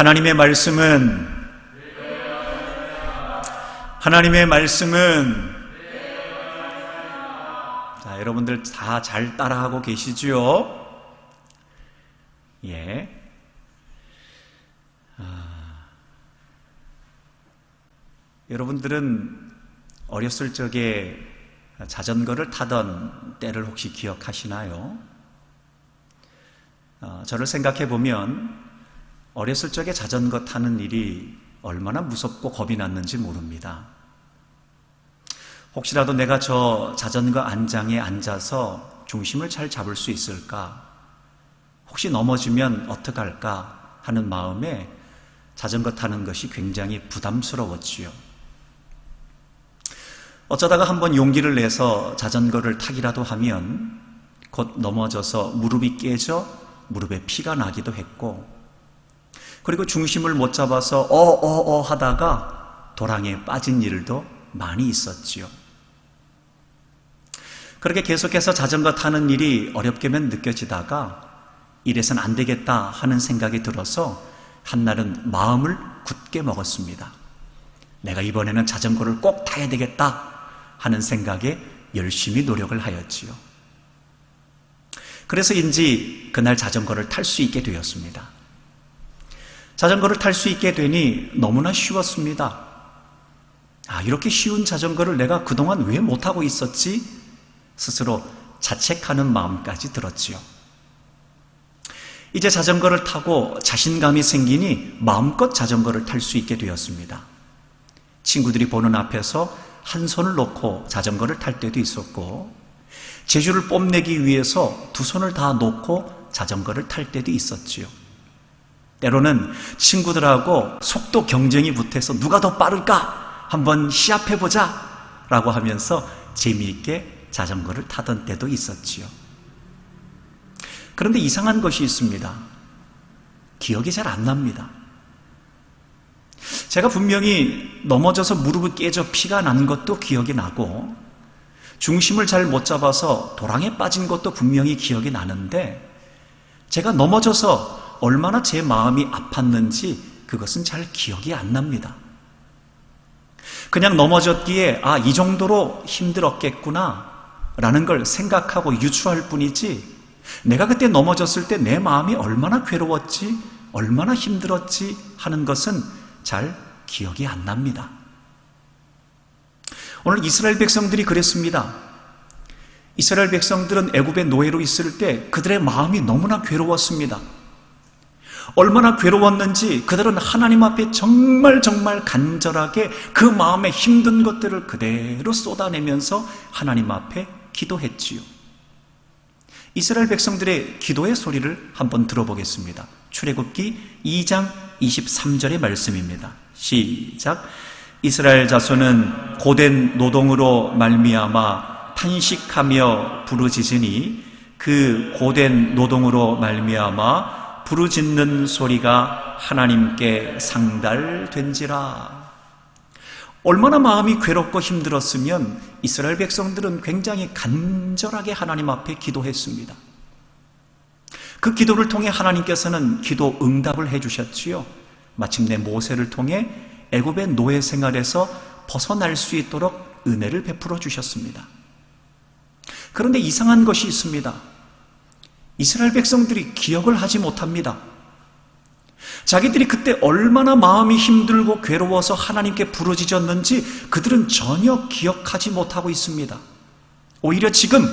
하나님의 말씀은 자, 여러분들 다 잘 따라하고 계시죠? 예. 여러분들은 어렸을 적에 자전거를 타던 때를 혹시 기억하시나요? 저를 생각해 보면 어렸을 적에 자전거 타는 일이 얼마나 무섭고 겁이 났는지 모릅니다. 혹시라도 내가 저 자전거 안장에 앉아서 중심을 잘 잡을 수 있을까? 혹시 넘어지면 어떡할까? 하는 마음에 자전거 타는 것이 굉장히 부담스러웠지요. 어쩌다가 한번 용기를 내서 자전거를 타기라도 하면 곧 넘어져서 무릎이 깨져 무릎에 피가 나기도 했고, 그리고 중심을 못 잡아서 하다가 도랑에 빠진 일도 많이 있었지요. 그렇게 계속해서 자전거 타는 일이 어렵게만 느껴지다가 이래선 안 되겠다 하는 생각이 들어서 한날은 마음을 굳게 먹었습니다. 내가 이번에는 자전거를 꼭 타야 되겠다 하는 생각에 열심히 노력을 하였지요. 그래서인지 그날 자전거를 탈 수 있게 되었습니다. 자전거를 탈 수 있게 되니 너무나 쉬웠습니다. 이렇게 쉬운 자전거를 내가 그동안 왜 못하고 있었지? 스스로 자책하는 마음까지 들었지요. 이제 자전거를 타고 자신감이 생기니 마음껏 자전거를 탈 수 있게 되었습니다. 친구들이 보는 앞에서 한 손을 놓고 자전거를 탈 때도 있었고, 재주를 뽐내기 위해서 두 손을 다 놓고 자전거를 탈 때도 있었지요. 때로는 친구들하고 속도 경쟁이 붙어서 누가 더 빠를까 한번 시합해보자 라고 하면서 재미있게 자전거를 타던 때도 있었지요. 그런데 이상한 것이 있습니다. 기억이 잘 안 납니다. 제가 분명히 넘어져서 무릎이 깨져 피가 난 것도 기억이 나고, 중심을 잘 못 잡아서 도랑에 빠진 것도 분명히 기억이 나는데, 제가 넘어져서 얼마나 제 마음이 아팠는지 그것은 잘 기억이 안 납니다. 그냥 넘어졌기에 이 정도로 힘들었겠구나 라는 걸 생각하고 유추할 뿐이지, 내가 그때 넘어졌을 때 내 마음이 얼마나 괴로웠지, 얼마나 힘들었지 하는 것은 잘 기억이 안 납니다. 오늘 이스라엘 백성들이 그랬습니다. 이스라엘 백성들은 애굽의 노예로 있을 때 그들의 마음이 너무나 괴로웠습니다. 얼마나 괴로웠는지 그들은 하나님 앞에 정말 간절하게 그 마음의 힘든 것들을 그대로 쏟아내면서 하나님 앞에 기도했지요. 이스라엘 백성들의 기도의 소리를 한번 들어보겠습니다. 출애굽기 2장 23절의 말씀입니다. 시작. 이스라엘 자손은 고된 노동으로 말미암아 탄식하며 부르짖으니 그 고된 노동으로 말미암아 부르짖는 소리가 하나님께 상달된지라. 얼마나 마음이 괴롭고 힘들었으면 이스라엘 백성들은 굉장히 간절하게 하나님 앞에 기도했습니다. 그 기도를 통해 하나님께서는 기도 응답을 해주셨지요. 마침내 모세를 통해 애굽의 노예 생활에서 벗어날 수 있도록 은혜를 베풀어 주셨습니다. 그런데 이상한 것이 있습니다. 이스라엘 백성들이 기억을 하지 못합니다. 자기들이 그때 얼마나 마음이 힘들고 괴로워서 하나님께 부르짖었는지 그들은 전혀 기억하지 못하고 있습니다. 오히려 지금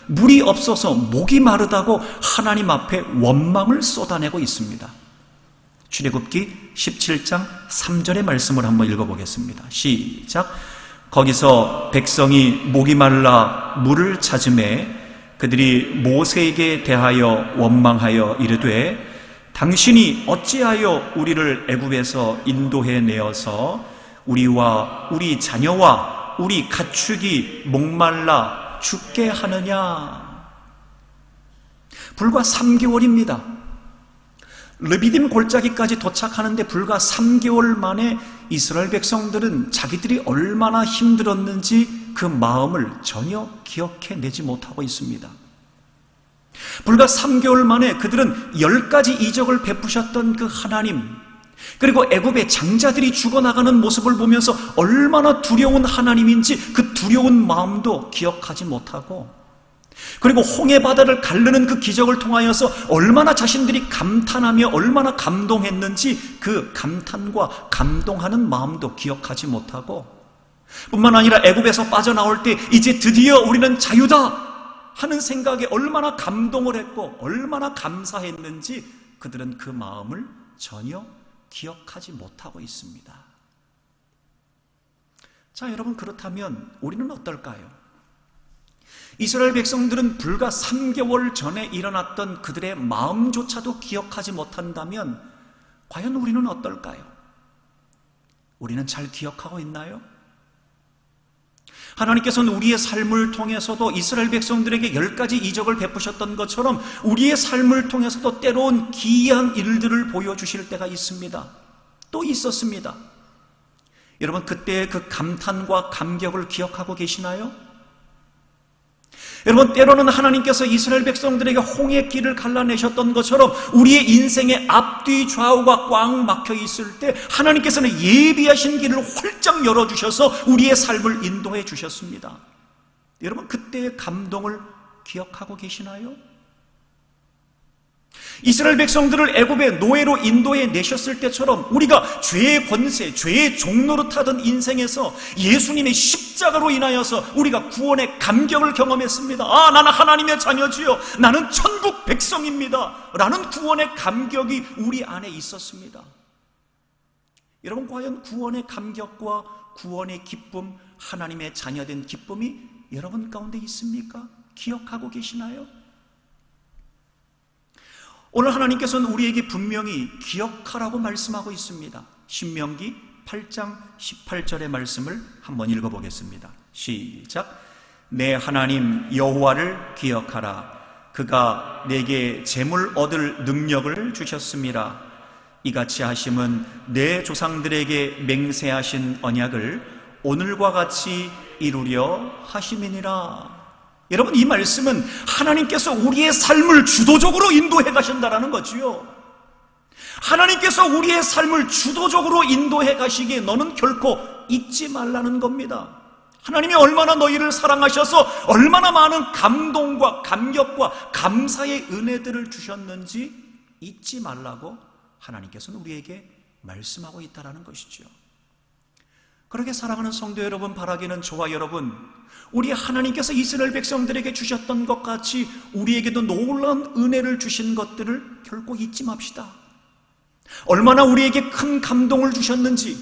물이 없어서 목이 마르다고 하나님 앞에 원망을 쏟아내고 있습니다. 출애굽기 17장 3절의 말씀을 한번 읽어보겠습니다. 시작. 거기서 백성이 목이 말라 물을 찾으매 그들이 모세에게 대하여 원망하여 이르되 당신이 어찌하여 우리를 애굽에서 인도해 내어서 우리와 우리 자녀와 우리 가축이 목말라 죽게 하느냐. 불과 3개월입니다. 르비딤 골짜기까지 도착하는데 불과 3개월 만에 이스라엘 백성들은 자기들이 얼마나 힘들었는지 그 마음을 전혀 기억해내지 못하고 있습니다. 불과 3개월 만에 그들은 10가지 이적을 베푸셨던 그 하나님, 그리고 애굽의 장자들이 죽어나가는 모습을 보면서 얼마나 두려운 하나님인지 그 두려운 마음도 기억하지 못하고, 그리고 홍해 바다를 가르는 그 기적을 통하여서 얼마나 자신들이 감탄하며 얼마나 감동했는지 그 감탄과 감동하는 마음도 기억하지 못하고, 뿐만 아니라 애굽에서 빠져나올 때 이제 드디어 우리는 자유다 하는 생각에 얼마나 감동을 했고 얼마나 감사했는지 그들은 그 마음을 전혀 기억하지 못하고 있습니다. 자, 여러분, 그렇다면 우리는 어떨까요? 이스라엘 백성들은 불과 3개월 전에 일어났던 그들의 마음조차도 기억하지 못한다면 과연 우리는 어떨까요? 우리는 잘 기억하고 있나요? 하나님께서는 우리의 삶을 통해서도 이스라엘 백성들에게 10가지 이적을 베푸셨던 것처럼 우리의 삶을 통해서도 때로운 기이한 일들을 보여주실 때가 있습니다. 또 있었습니다. 여러분, 그때의 그 감탄과 감격을 기억하고 계시나요? 여러분, 때로는 하나님께서 이스라엘 백성들에게 홍해 길을 갈라내셨던 것처럼 우리의 인생의 앞뒤 좌우가 꽉 막혀 있을 때 하나님께서는 예비하신 길을 활짝 열어주셔서 우리의 삶을 인도해 주셨습니다. 여러분, 그때의 감동을 기억하고 계시나요? 이스라엘 백성들을 애굽의 노예로 인도해 내셨을 때처럼 우리가 죄의 권세, 죄의 종로로 타던 인생에서 예수님의 십자가로 인하여서 우리가 구원의 감격을 경험했습니다. 아, 나는 하나님의 자녀지요, 나는 천국 백성입니다 라는 구원의 감격이 우리 안에 있었습니다. 여러분, 과연 구원의 감격과 구원의 기쁨, 하나님의 자녀된 기쁨이 여러분 가운데 있습니까? 기억하고 계시나요? 오늘 하나님께서는 우리에게 분명히 기억하라고 말씀하고 있습니다. 신명기 8장 18절의 말씀을 한번 읽어보겠습니다. 시작. 내 하나님 여호와를 기억하라. 그가 내게 재물 얻을 능력을 주셨음이라. 이같이 하심은 내 조상들에게 맹세하신 언약을 오늘과 같이 이루려 하심이니라. 여러분, 이 말씀은 하나님께서 우리의 삶을 주도적으로 인도해 가신다라는 거지요. 하나님께서 우리의 삶을 주도적으로 인도해 가시기에 너는 결코 잊지 말라는 겁니다. 하나님이 얼마나 너희를 사랑하셔서 얼마나 많은 감동과 감격과 감사의 은혜들을 주셨는지 잊지 말라고 하나님께서는 우리에게 말씀하고 있다는 것이죠. 그렇게 사랑하는 성도 여러분, 바라기는 저와 여러분, 우리 하나님께서 이스라엘 백성들에게 주셨던 것 같이 우리에게도 놀라운 은혜를 주신 것들을 결코 잊지 맙시다. 얼마나 우리에게 큰 감동을 주셨는지,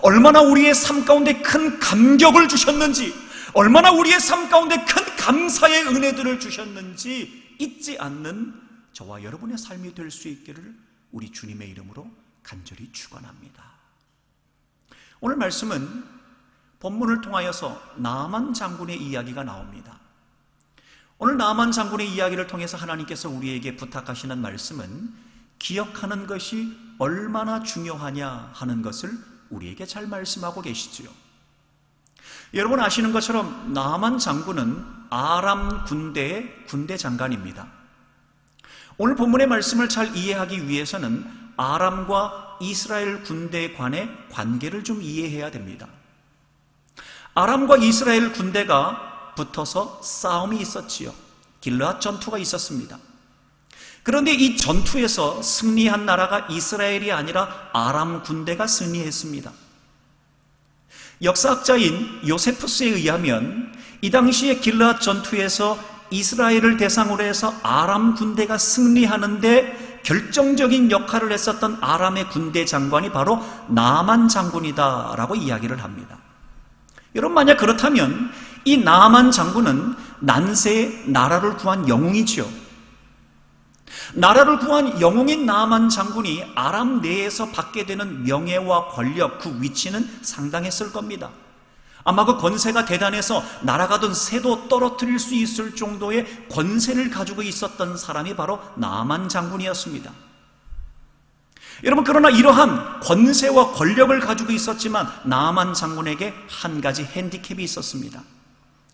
얼마나 우리의 삶 가운데 큰 감격을 주셨는지, 얼마나 우리의 삶 가운데 큰 감사의 은혜들을 주셨는지 잊지 않는 저와 여러분의 삶이 될 수 있기를 우리 주님의 이름으로 간절히 축원합니다. 오늘 말씀은 본문을 통하여서 나만 장군의 이야기가 나옵니다. 오늘 나만 장군의 이야기를 통해서 하나님께서 우리에게 부탁하시는 말씀은 기억하는 것이 얼마나 중요하냐 하는 것을 우리에게 잘 말씀하고 계시지요. 여러분 아시는 것처럼 나만 장군은 아람 군대의 군대 장관입니다. 오늘 본문의 말씀을 잘 이해하기 위해서는 아람과 이스라엘 군대 간의 관계를 좀 이해해야 됩니다. 아람과 이스라엘 군대가 붙어서 싸움이 있었지요. 길르앗 전투가 있었습니다. 그런데 이 전투에서 승리한 나라가 이스라엘이 아니라 아람 군대가 승리했습니다. 역사학자인 요세푸스에 의하면 이 당시에 길르앗 전투에서 이스라엘을 대상으로 해서 아람 군대가 승리하는데 결정적인 역할을 했었던 아람의 군대 장관이 바로 나만 장군이다라고 이야기를 합니다. 여러분, 만약 그렇다면 이 나만 장군은 난세의 나라를 구한 영웅이지요. 나라를 구한 영웅인 나만 장군이 아람 내에서 받게 되는 명예와 권력, 그 위치는 상당했을 겁니다. 아마 그 권세가 대단해서 날아가던 새도 떨어뜨릴 수 있을 정도의 권세를 가지고 있었던 사람이 바로 나만 장군이었습니다. 여러분, 그러나 이러한 권세와 권력을 가지고 있었지만 나만 장군에게 한 가지 핸디캡이 있었습니다.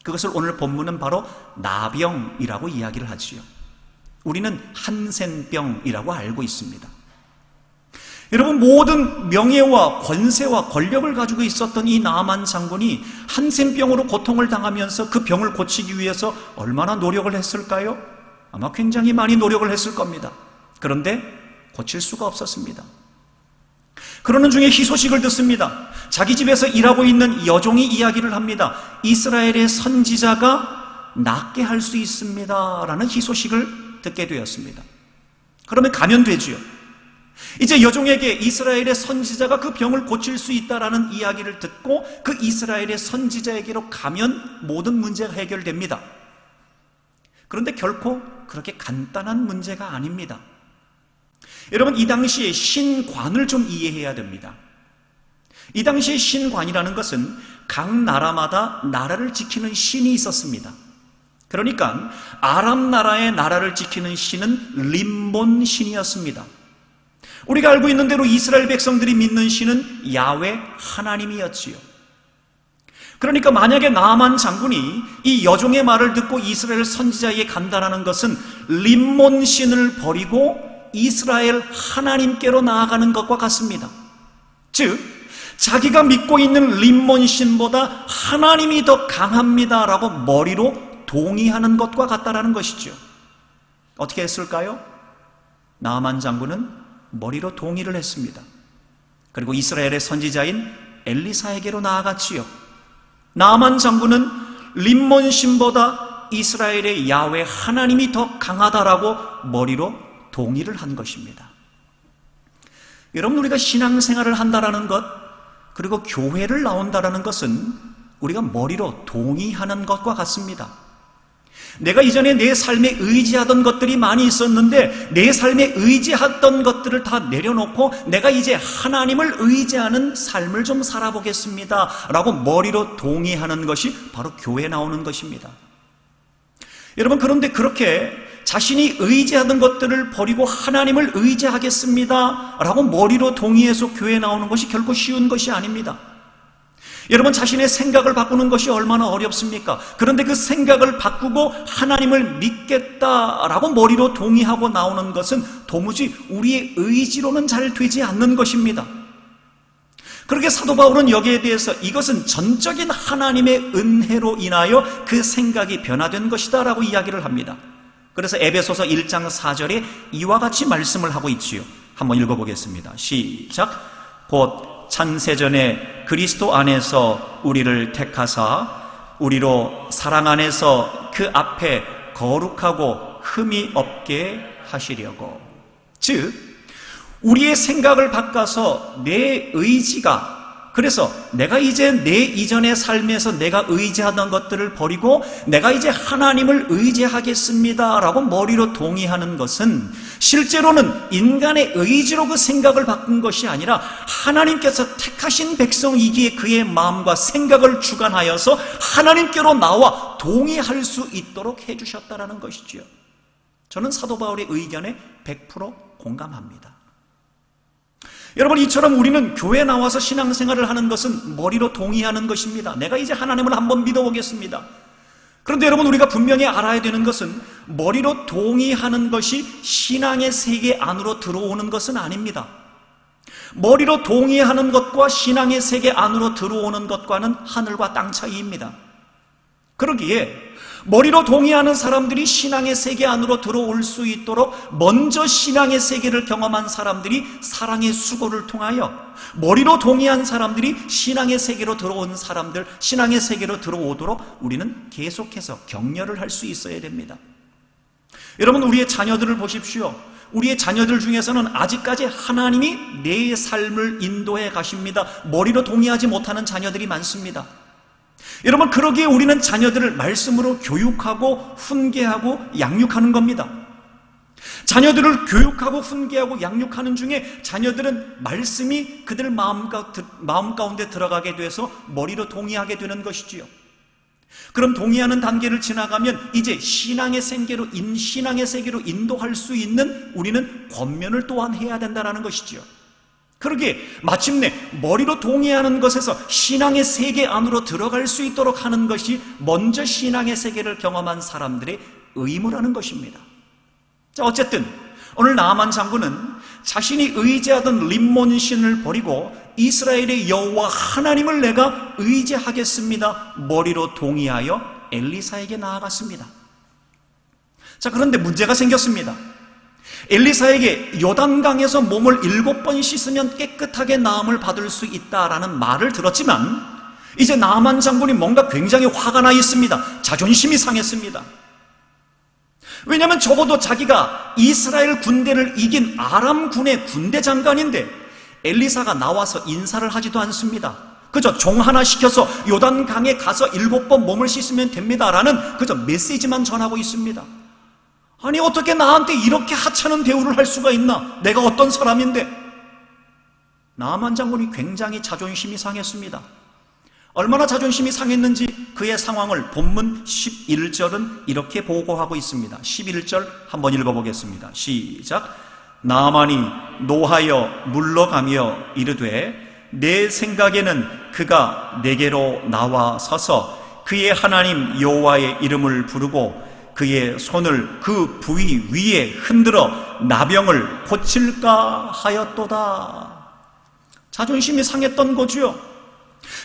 그것을 오늘 본문은 바로 나병이라고 이야기를 하지요. 우리는 한센병이라고 알고 있습니다. 여러분, 모든 명예와 권세와 권력을 가지고 있었던 이 나아만 장군이 한센병으로 고통을 당하면서 그 병을 고치기 위해서 얼마나 노력을 했을까요? 아마 굉장히 많이 노력을 했을 겁니다. 그런데 고칠 수가 없었습니다. 그러는 중에 희소식을 듣습니다. 자기 집에서 일하고 있는 여종이 이야기를 합니다. 이스라엘의 선지자가 낫게 할 수 있습니다 라는 희소식을 듣게 되었습니다. 그러면 가면 되지요. 이제 여종에게 이스라엘의 선지자가 그 병을 고칠 수 있다라는 이야기를 듣고 그 이스라엘의 선지자에게로 가면 모든 문제가 해결됩니다. 그런데 결코 그렇게 간단한 문제가 아닙니다. 여러분, 이 당시에 신관을 좀 이해해야 됩니다. 이 당시에 신관이라는 것은 각 나라마다 나라를 지키는 신이 있었습니다. 그러니까 아람 나라의 나라를 지키는 신은 림몬 신이었습니다. 우리가 알고 있는 대로 이스라엘 백성들이 믿는 신은 야훼 하나님이었지요. 그러니까 만약에 나아만 장군이 이 여종의 말을 듣고 이스라엘 선지자에게 간다라는 것은 림몬 신을 버리고 이스라엘 하나님께로 나아가는 것과 같습니다. 즉, 자기가 믿고 있는 림몬 신보다 하나님이 더 강합니다라고 머리로 동의하는 것과 같다라는 것이죠. 어떻게 했을까요? 나아만 장군은 머리로 동의를 했습니다. 그리고 이스라엘의 선지자인 엘리사에게로 나아갔지요. 나아만 장군은 림몬 신보다 이스라엘의 야훼 하나님이 더 강하다라고 머리로 동의를 한 것입니다. 여러분, 우리가 신앙생활을 한다라는 것, 그리고 교회를 나온다라는 것은 우리가 머리로 동의하는 것과 같습니다. 내가 이전에 내 삶에 의지하던 것들이 많이 있었는데 내 삶에 의지했던 것들을 다 내려놓고 내가 이제 하나님을 의지하는 삶을 좀 살아보겠습니다 라고 머리로 동의하는 것이 바로 교회에 나오는 것입니다. 여러분, 그런데 그렇게 자신이 의지하던 것들을 버리고 하나님을 의지하겠습니다 라고 머리로 동의해서 교회에 나오는 것이 결코 쉬운 것이 아닙니다. 여러분, 자신의 생각을 바꾸는 것이 얼마나 어렵습니까? 그런데 그 생각을 바꾸고 하나님을 믿겠다라고 머리로 동의하고 나오는 것은 도무지 우리의 의지로는 잘 되지 않는 것입니다. 그렇게 사도 바울은 여기에 대해서 이것은 전적인 하나님의 은혜로 인하여 그 생각이 변화된 것이다 라고 이야기를 합니다. 그래서 에베소서 1장 4절에 이와 같이 말씀을 하고 있지요. 한번 읽어보겠습니다. 시작. 곧 창세전에 그리스도 안에서 우리를 택하사 우리로 사랑 안에서 그 앞에 거룩하고 흠이 없게 하시려고. 즉, 우리의 생각을 바꿔서 내 의지가, 그래서 내가 이제 내 이전의 삶에서 내가 의지하던 것들을 버리고 내가 이제 하나님을 의지하겠습니다 라고 머리로 동의하는 것은 실제로는 인간의 의지로 그 생각을 바꾼 것이 아니라 하나님께서 택하신 백성이기에 그의 마음과 생각을 주관하여서 하나님께로 나와 동의할 수 있도록 해주셨다라는 것이지요. 저는 사도 바울의 의견에 100% 공감합니다. 여러분, 이처럼 우리는 교회에 나와서 신앙생활을 하는 것은 머리로 동의하는 것입니다. 내가 이제 하나님을 한번 믿어보겠습니다. 그런데 여러분, 우리가 분명히 알아야 되는 것은 머리로 동의하는 것이 신앙의 세계 안으로 들어오는 것은 아닙니다. 머리로 동의하는 것과 신앙의 세계 안으로 들어오는 것과는 하늘과 땅 차이입니다. 그러기에 머리로 동의하는 사람들이 신앙의 세계 안으로 들어올 수 있도록 먼저 신앙의 세계를 경험한 사람들이 사랑의 수고를 통하여 머리로 동의한 사람들이 신앙의 세계로 들어온 사람들, 신앙의 세계로 들어오도록 우리는 계속해서 격려를 할 수 있어야 됩니다. 여러분, 우리의 자녀들을 보십시오. 우리의 자녀들 중에서는 아직까지 하나님이 내 삶을 인도해 가십니다. 머리로 동의하지 못하는 자녀들이 많습니다. 여러분, 그러기에 우리는 자녀들을 말씀으로 교육하고 훈계하고 양육하는 겁니다. 자녀들을 교육하고 훈계하고 양육하는 중에 자녀들은 말씀이 그들 마음 가운데 들어가게 돼서 머리로 동의하게 되는 것이지요. 그럼 동의하는 단계를 지나가면 이제 신앙의 세계로 인도할 수 있는 우리는 권면을 또한 해야 된다는 것이지요. 그러기에 마침내 머리로 동의하는 것에서 신앙의 세계 안으로 들어갈 수 있도록 하는 것이 먼저 신앙의 세계를 경험한 사람들의 의무라는 것입니다. 자, 어쨌든 오늘 나아만 장군은 자신이 의지하던 림몬신을 버리고 이스라엘의 여호와 하나님을 내가 의지하겠습니다. 머리로 동의하여 엘리사에게 나아갔습니다. 자, 그런데 문제가 생겼습니다. 엘리사에게 요단강에서 몸을 7번 씻으면 깨끗하게 나음을 받을 수 있다라는 말을 들었지만 이제 나만 장군이 뭔가 굉장히 화가 나 있습니다. 자존심이 상했습니다. 왜냐하면 적어도 자기가 이스라엘 군대를 이긴 아람군의 군대 장관인데 엘리사가 나와서 인사를 하지도 않습니다. 그저 종 하나 시켜서 요단강에 가서 7번 몸을 씻으면 됩니다라는 그저 메시지만 전하고 있습니다. 아니, 어떻게 나한테 이렇게 하찮은 대우를 할 수가 있나? 내가 어떤 사람인데? 나만 장군이 굉장히 자존심이 상했습니다. 얼마나 자존심이 상했는지 그의 상황을 본문 11절은 이렇게 보고하고 있습니다. 11절 한번 읽어보겠습니다. 시작. 나아만이 노하여 물러가며 이르되 내 생각에는 그가 내게로 나와 서서 그의 하나님 여호와의 이름을 부르고 그의 손을 그 부위 위에 흔들어 나병을 고칠까 하였도다. 자존심이 상했던 거죠.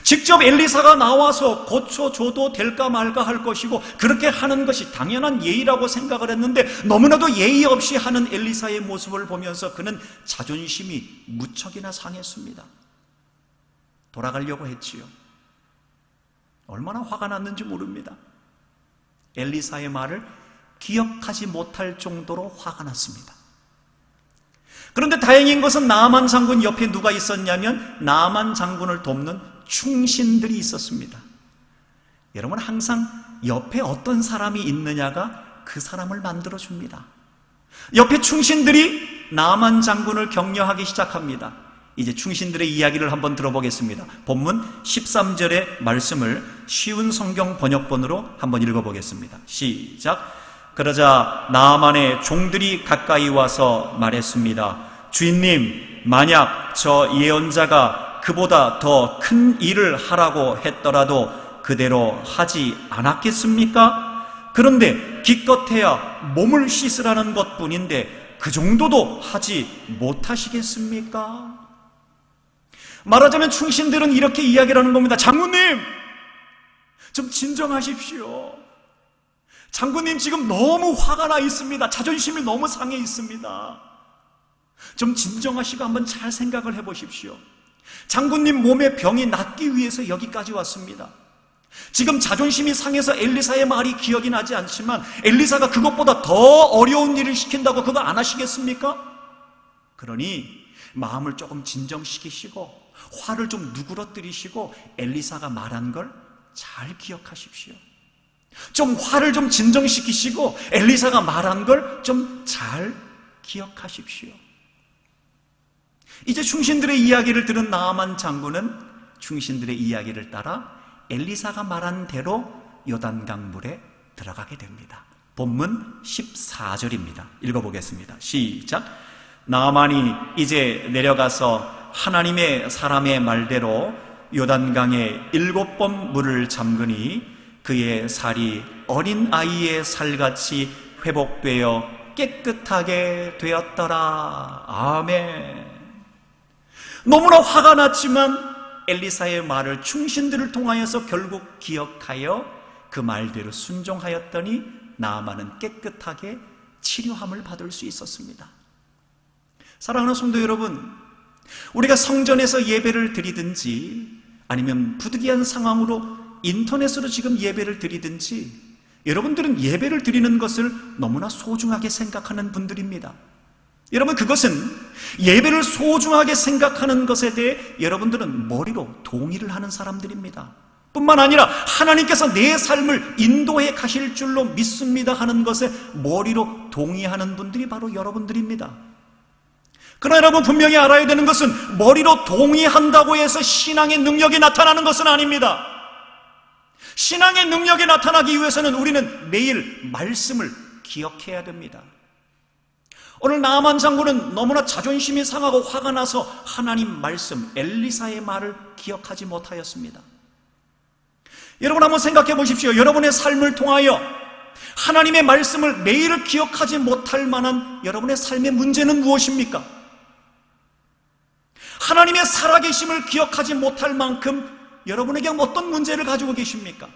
직접 엘리사가 나와서 고쳐줘도 될까 말까 할 것이고 그렇게 하는 것이 당연한 예의라고 생각을 했는데 너무나도 예의 없이 하는 엘리사의 모습을 보면서 그는 자존심이 무척이나 상했습니다. 돌아가려고 했지요. 얼마나 화가 났는지 모릅니다. 엘리사의 말을 기억하지 못할 정도로 화가 났습니다. 그런데 다행인 것은 나아만 장군 옆에 누가 있었냐면 나아만 장군을 돕는 충신들이 있었습니다. 여러분, 항상 옆에 어떤 사람이 있느냐가 그 사람을 만들어줍니다. 옆에 충신들이 나아만 장군을 격려하기 시작합니다. 이제 충신들의 이야기를 한번 들어보겠습니다. 본문 13절의 말씀을 쉬운 성경 번역본으로 한번 읽어보겠습니다. 시작. 그러자 나아만의 종들이 가까이 와서 말했습니다. 주인님, 만약 저 예언자가 그보다 더 큰 일을 하라고 했더라도 그대로 하지 않았겠습니까? 그런데 기껏해야 몸을 씻으라는 것뿐인데 그 정도도 하지 못하시겠습니까? 말하자면 충신들은 이렇게 이야기를 하는 겁니다. 장군님, 좀 진정하십시오. 장군님 지금 너무 화가 나 있습니다. 자존심이 너무 상해 있습니다. 좀 진정하시고 한번 잘 생각을 해보십시오. 장군님 몸의 병이 낫기 위해서 여기까지 왔습니다. 지금 자존심이 상해서 엘리사의 말이 기억이 나지 않지만 엘리사가 그것보다 더 어려운 일을 시킨다고 그거 안 하시겠습니까? 그러니 마음을 조금 진정시키시고 화를 좀 누그러뜨리시고 엘리사가 말한 걸 잘 기억하십시오. 좀 화를 좀 진정시키시고 엘리사가 말한 걸 좀 잘 기억하십시오. 이제 충신들의 이야기를 들은 나아만 장군은 충신들의 이야기를 따라 엘리사가 말한 대로 요단강 물에 들어가게 됩니다. 본문 14절입니다. 읽어보겠습니다. 시작. 나아만이 이제 내려가서 하나님의 사람의 말대로 요단강에 7번 물을 잠그니 그의 살이 어린 아이의 살같이 회복되어 깨끗하게 되었더라. 아멘. 너무나 화가 났지만 엘리사의 말을 충신들을 통하여서 결국 기억하여 그 말대로 순종하였더니 나아만은 깨끗하게 치료함을 받을 수 있었습니다. 사랑하는 성도 여러분, 우리가 성전에서 예배를 드리든지 아니면 부득이한 상황으로 인터넷으로 지금 예배를 드리든지 여러분들은 예배를 드리는 것을 너무나 소중하게 생각하는 분들입니다. 여러분, 그것은 예배를 소중하게 생각하는 것에 대해 여러분들은 머리로 동의를 하는 사람들입니다. 뿐만 아니라 하나님께서 내 삶을 인도해 가실 줄로 믿습니다 하는 것에 머리로 동의하는 분들이 바로 여러분들입니다. 그러나 여러분, 분명히 알아야 되는 것은 머리로 동의한다고 해서 신앙의 능력이 나타나는 것은 아닙니다. 신앙의 능력이 나타나기 위해서는 우리는 매일 말씀을 기억해야 됩니다. 오늘 나아만 장군은 너무나 자존심이 상하고 화가 나서 하나님 말씀, 엘리사의 말을 기억하지 못하였습니다. 여러분, 한번 생각해 보십시오. 여러분의 삶을 통하여 하나님의 말씀을 매일 기억하지 못할 만한 여러분의 삶의 문제는 무엇입니까? 하나님의 살아계심을 기억하지 못할 만큼 여러분에게 어떤 문제를 가지고 계십니까?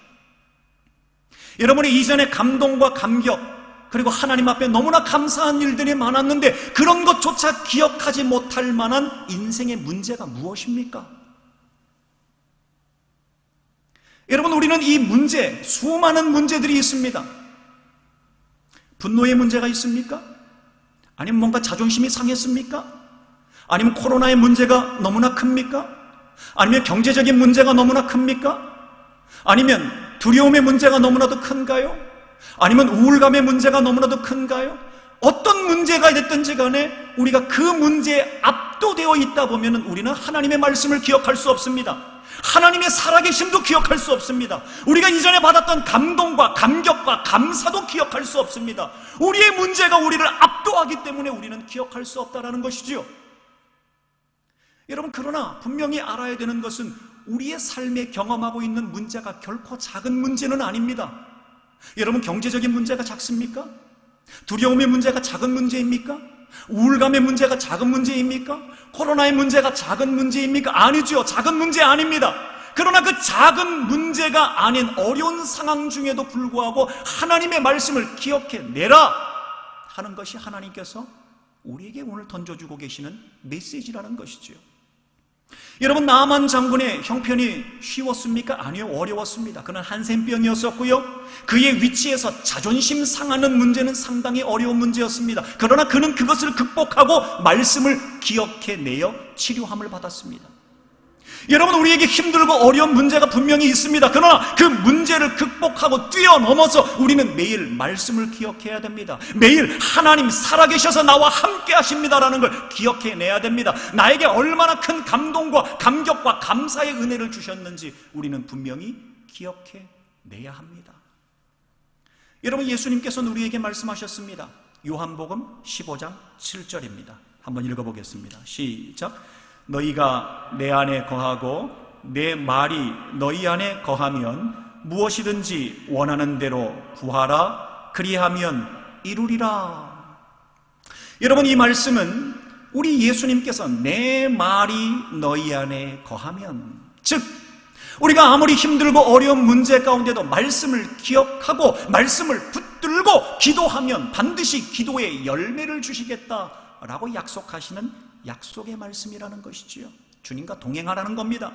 여러분의 이전에 감동과 감격, 그리고 하나님 앞에 너무나 감사한 일들이 많았는데 그런 것조차 기억하지 못할 만한 인생의 문제가 무엇입니까? 여러분, 우리는 이 문제, 수많은 문제들이 있습니다. 분노의 문제가 있습니까? 아니면 뭔가 자존심이 상했습니까? 아니면 코로나의 문제가 너무나 큽니까? 아니면 경제적인 문제가 너무나 큽니까? 아니면 두려움의 문제가 너무나도 큰가요? 아니면 우울감의 문제가 너무나도 큰가요? 어떤 문제가 됐든지 간에 우리가 그 문제에 압도되어 있다 보면 우리는 하나님의 말씀을 기억할 수 없습니다. 하나님의 살아계심도 기억할 수 없습니다. 우리가 이전에 받았던 감동과 감격과 감사도 기억할 수 없습니다. 우리의 문제가 우리를 압도하기 때문에 우리는 기억할 수 없다는 것이지요. 여러분, 그러나 분명히 알아야 되는 것은 우리의 삶에 경험하고 있는 문제가 결코 작은 문제는 아닙니다. 여러분, 경제적인 문제가 작습니까? 두려움의 문제가 작은 문제입니까? 우울감의 문제가 작은 문제입니까? 코로나의 문제가 작은 문제입니까? 아니죠. 작은 문제 아닙니다. 그러나 그 작은 문제가 아닌 어려운 상황 중에도 불구하고 하나님의 말씀을 기억해내라 하는 것이 하나님께서 우리에게 오늘 던져주고 계시는 메시지라는 것이죠. 여러분, 나만 장군의 형편이 쉬웠습니까? 아니요, 어려웠습니다. 그는 한센병이었었고요, 그의 위치에서 자존심 상하는 문제는 상당히 어려운 문제였습니다. 그러나 그는 그것을 극복하고 말씀을 기억해내어 치료함을 받았습니다. 여러분, 우리에게 힘들고 어려운 문제가 분명히 있습니다. 그러나 그 문제를 극복하고 뛰어넘어서 우리는 매일 말씀을 기억해야 됩니다. 매일 하나님 살아계셔서 나와 함께 하십니다라는 걸 기억해내야 됩니다. 나에게 얼마나 큰 감동과 감격과 감사의 은혜를 주셨는지 우리는 분명히 기억해내야 합니다. 여러분, 예수님께서는 우리에게 말씀하셨습니다. 요한복음 15장 7절입니다. 한번 읽어보겠습니다. 시작. 너희가 내 안에 거하고 내 말이 너희 안에 거하면 무엇이든지 원하는 대로 구하라. 그리하면 이루리라. 여러분, 이 말씀은 우리 예수님께서 내 말이 너희 안에 거하면, 즉 우리가 아무리 힘들고 어려운 문제 가운데도 말씀을 기억하고 말씀을 붙들고 기도하면 반드시 기도의 열매를 주시겠다라고 약속하시는 약속의 말씀이라는 것이지요. 주님과 동행하라는 겁니다.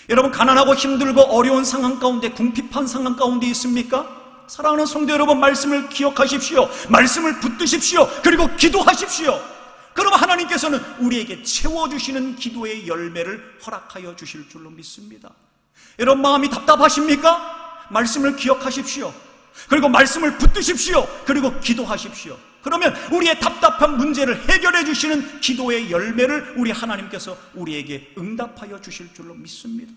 여러분, 가난하고 힘들고 어려운 상황 가운데, 궁핍한 상황 가운데 있습니까? 사랑하는 성도 여러분, 말씀을 기억하십시오. 말씀을 붙드십시오. 그리고 기도하십시오. 그러면 하나님께서는 우리에게 채워주시는 기도의 열매를 허락하여 주실 줄로 믿습니다. 여러분, 마음이 답답하십니까? 말씀을 기억하십시오. 그리고 말씀을 붙드십시오. 그리고 기도하십시오. 그러면 우리의 답답한 문제를 해결해 주시는 기도의 열매를 우리 하나님께서 우리에게 응답하여 주실 줄로 믿습니다.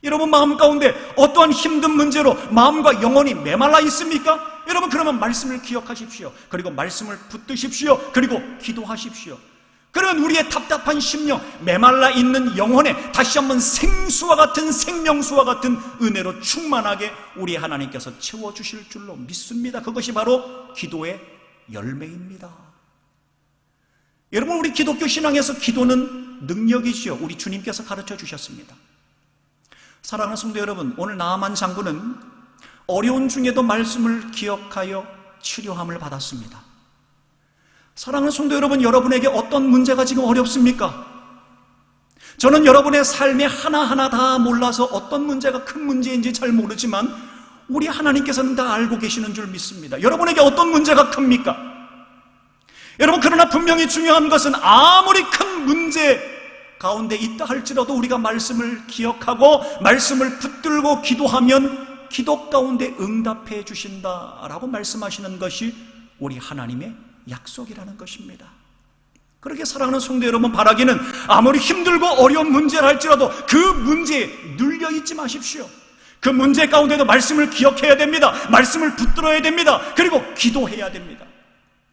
여러분, 마음 가운데 어떠한 힘든 문제로 마음과 영혼이 메말라 있습니까? 여러분, 그러면 말씀을 기억하십시오. 그리고 말씀을 붙드십시오. 그리고 기도하십시오. 그러면 우리의 답답한 심령, 메말라 있는 영혼에 다시 한번 생수와 같은, 생명수와 같은 은혜로 충만하게 우리 하나님께서 채워주실 줄로 믿습니다. 그것이 바로 기도의 열매입니다. 여러분, 우리 기독교 신앙에서 기도는 능력이지요. 우리 주님께서 가르쳐 주셨습니다. 사랑하는 성도 여러분, 오늘 나아만 장군은 어려운 중에도 말씀을 기억하여 치료함을 받았습니다. 사랑하는 성도 여러분, 여러분에게 어떤 문제가 지금 어렵습니까? 저는 여러분의 삶에 하나하나 다 몰라서 어떤 문제가 큰 문제인지 잘 모르지만 우리 하나님께서는 다 알고 계시는 줄 믿습니다. 여러분에게 어떤 문제가 큽니까? 여러분, 그러나 분명히 중요한 것은 아무리 큰 문제 가운데 있다 할지라도 우리가 말씀을 기억하고 말씀을 붙들고 기도하면 기도 가운데 응답해 주신다라고 말씀하시는 것이 우리 하나님의 약속이라는 것입니다. 그렇게 사랑하는 성도 여러분, 바라기는 아무리 힘들고 어려운 문제를 할지라도 그 문제에 눌려있지 마십시오. 그 문제 가운데도 말씀을 기억해야 됩니다. 말씀을 붙들어야 됩니다. 그리고 기도해야 됩니다.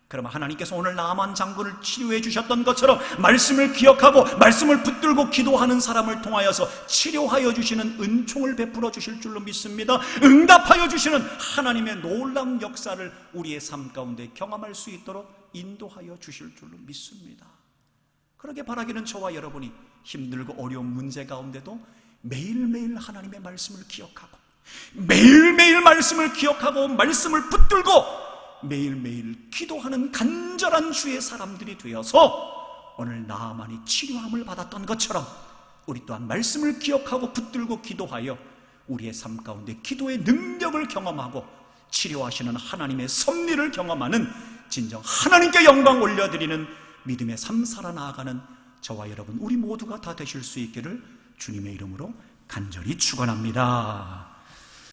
그러면 하나님께서 오늘 나아만 장군을 치료해 주셨던 것처럼 말씀을 기억하고 말씀을 붙들고 기도하는 사람을 통하여서 치료하여 주시는 은총을 베풀어 주실 줄로 믿습니다. 응답하여 주시는 하나님의 놀라운 역사를 우리의 삶 가운데 경험할 수 있도록 인도하여 주실 줄로 믿습니다. 그러게 바라기는 저와 여러분이 힘들고 어려운 문제 가운데도 매일매일 하나님의 말씀을 기억하고 매일매일 말씀을 기억하고 말씀을 붙들고 매일매일 기도하는 간절한 주의 사람들이 되어서 오늘 나아만이 치료함을 받았던 것처럼 우리 또한 말씀을 기억하고 붙들고 기도하여 우리의 삶 가운데 기도의 능력을 경험하고 치료하시는 하나님의 섭리를 경험하는 진정 하나님께 영광 올려드리는 믿음의 삶 살아나가는 저와 여러분 우리 모두가 다 되실 수 있기를 주님의 이름으로 간절히 축원합니다.